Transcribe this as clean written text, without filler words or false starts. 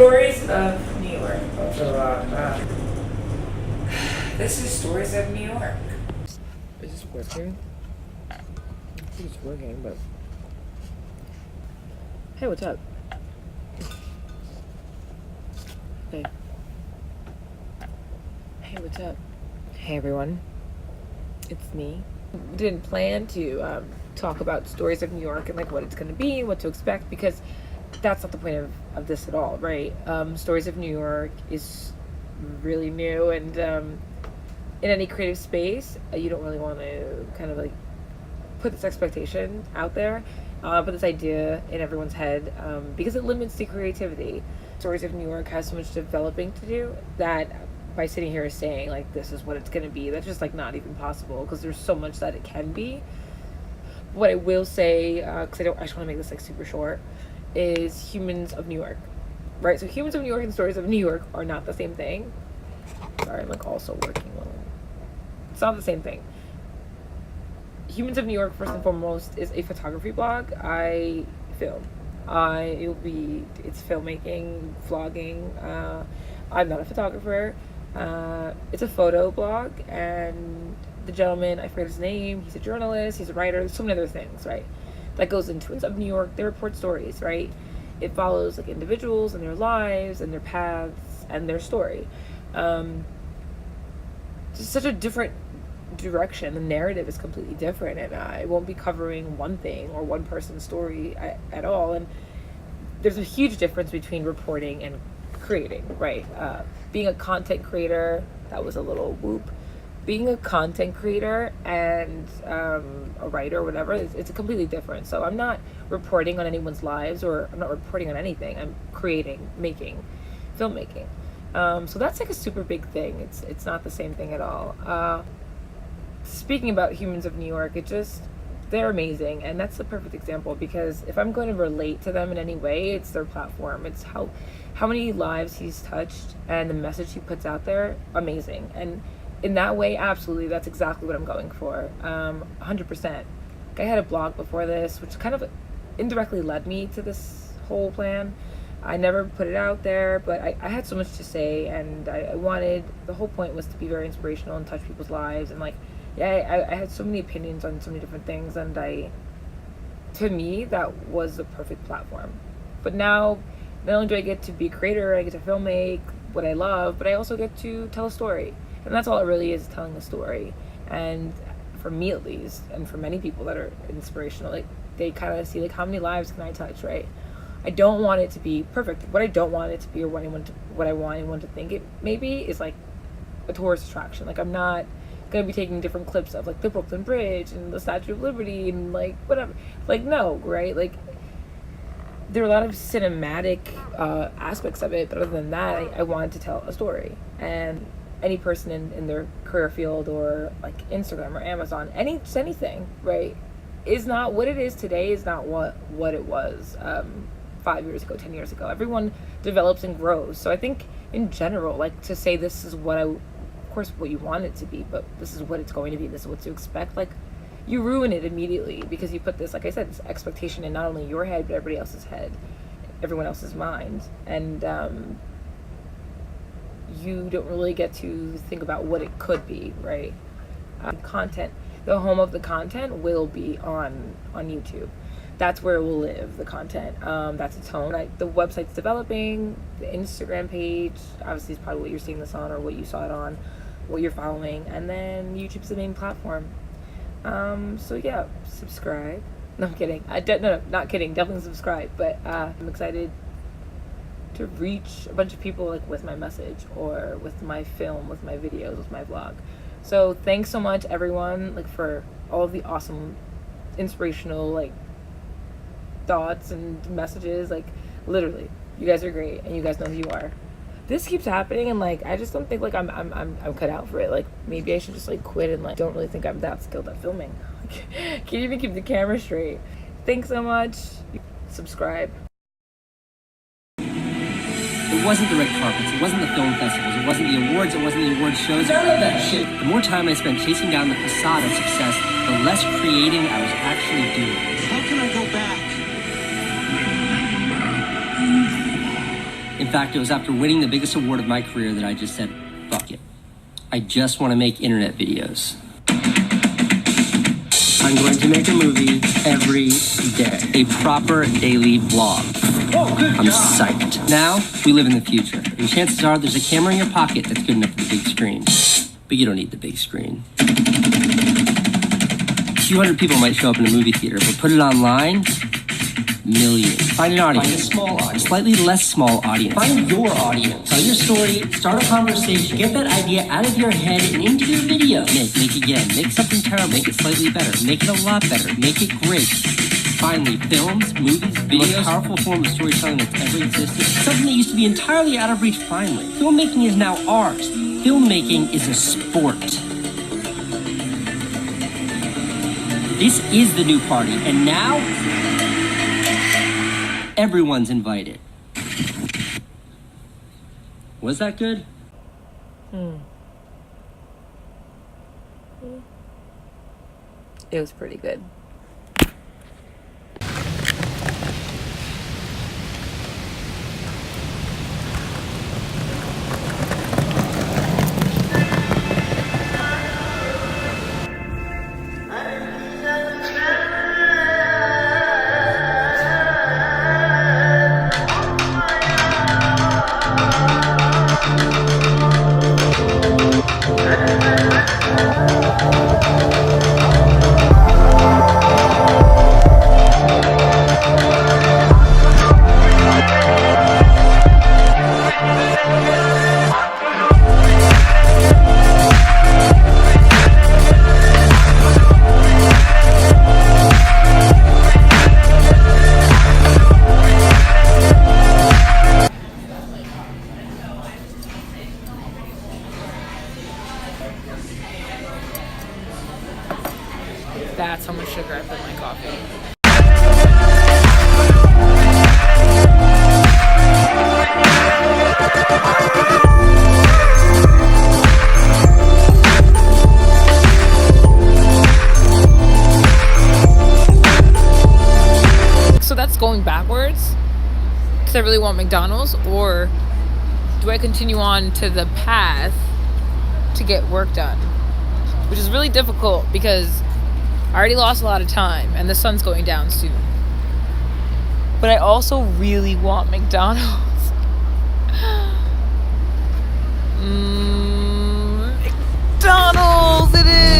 Stories of New York. This is Stories of New York. Is this working? I think it's working, but... Hey, what's up? Hey. Hey, what's up? Hey, everyone. It's me. Didn't plan to talk about Stories of New York and like what it's going to be, what to expect, because that's not the point of this at all, right? Stories of New York is really new, and in any creative space, you don't really want to kind of like put this expectation out there, put this idea in everyone's head, because it limits the creativity. Stories of New York has so much developing to do that by sitting here saying like this is what it's going to be, that's just like not even possible, because there's so much that it can be. What I will say, because I just want to make this like super short, is Humans of New York, right? So Humans of New York and Stories of New York are not the same thing. Sorry, I'm like also working on it. It's not the same thing. Humans of New York, first and foremost, is a photography blog. I film. It's filmmaking, vlogging. I'm not a photographer. It's a photo blog, and the gentleman, I forget his name, he's a journalist, he's a writer, there's so many other things, right? That goes into it. Of New York, they report stories, right? It follows like individuals and their lives and their paths and their story. Just such a different direction. The narrative is completely different, and I won't be covering one thing or one person's story at all. And there's a huge difference between reporting and creating, right? Being a content creator, that was a little whoop. Being a content creator and a writer or whatever, it's completely different. So I'm not reporting on anyone's lives, or I'm not reporting on anything. I'm creating, making, filmmaking. So that's like a super big thing. It's not the same thing at all. Speaking about Humans of New York, they're amazing, and that's the perfect example, because if I'm going to relate to them in any way, it's their platform. It's how many lives he's touched and the message he puts out there, amazing. And in that way, absolutely, that's exactly what I'm going for. 100%. I had a blog before this, which kind of indirectly led me to this whole plan. I never put it out there, but I had so much to say, and I wanted, the whole point was to be very inspirational and touch people's lives, and like, yeah, I had so many opinions on so many different things, and to me, that was the perfect platform. But now, not only do I get to be a creator, I get to filmmake what I love, but I also get to tell a story. And that's all it really is, telling a story. And for me at least, and for many people that are inspirational, like they kind of see like, how many lives can I touch, right? I don't want it to be perfect. What I don't want it to be, or what I want anyone to think it maybe, is like a tourist attraction. Like, I'm not gonna be taking different clips of like the Brooklyn Bridge and the Statue of Liberty and like whatever. Like, no, right? Like, there are a lot of cinematic aspects of it, but other than that, I wanted to tell a story. And any person in their career field, or like Instagram or Amazon, anything, right, is not what it is today, is not what it was 5 years ago, 10 years ago. Everyone develops and grows. So I think in general, like, to say this is of course what you want it to be, but this is what it's going to be, this is what to expect, like, you ruin it immediately, because you put this, like I said, this expectation in not only your head, but everybody else's head, everyone else's mind. And you don't really get to think about what it could be, right? Content, the home of the content will be on YouTube. That's where it will live, the content. That's its home. The website's developing, the Instagram page, obviously, is probably what you're seeing this on, or what you saw it on, what you're following, and then YouTube's the main platform. So yeah, subscribe. No, I'm kidding. No, not kidding. Definitely subscribe. But I'm excited to reach a bunch of people, like, with my message, or with my film, with my videos, with my vlog. So thanks so much, everyone, like, for all of the awesome, inspirational, like, thoughts and messages. Like, literally, you guys are great, and you guys know who you are. This keeps happening, and like, I just don't think like I'm cut out for it. Like, maybe I should just like quit, and like, don't really think I'm that skilled at filming. Can't even keep the camera straight. Thanks so much. Subscribe. It wasn't the red carpets, it wasn't the film festivals, it wasn't the awards, it wasn't the award shows. None of that shit. The more time I spent chasing down the facade of success, the less creating I was actually doing. How can I go back? In fact, it was after winning the biggest award of my career that I just said, fuck it. I just want to make internet videos. I'm going to make a movie every day. A proper daily vlog. Oh, good I'm God. psyched. Now, we live in the future. And chances are there's a camera in your pocket that's good enough for the big screen. But you don't need the big screen. A few hundred people might show up in a movie theater, but put it online, millions. Find an audience. Find a small audience. A slightly less small audience. Find your audience. Tell your story, start a conversation, get that idea out of your head and into your video. Make again, make something terrible, make it slightly better, make it a lot better, make it great. Finally, films, movies, videos, the most powerful form of storytelling that's ever existed. Something that used to be entirely out of reach finally. Filmmaking is now ours. Filmmaking is a sport. This is the new party, and now everyone's invited. Was that good? It was pretty good. That's how much sugar I put in my coffee. So that's going backwards because I really want McDonald's, or do I continue on to the path to get work done? Which is really difficult because I already lost a lot of time and the sun's going down soon. But I also really want McDonald's. McDonald's it is!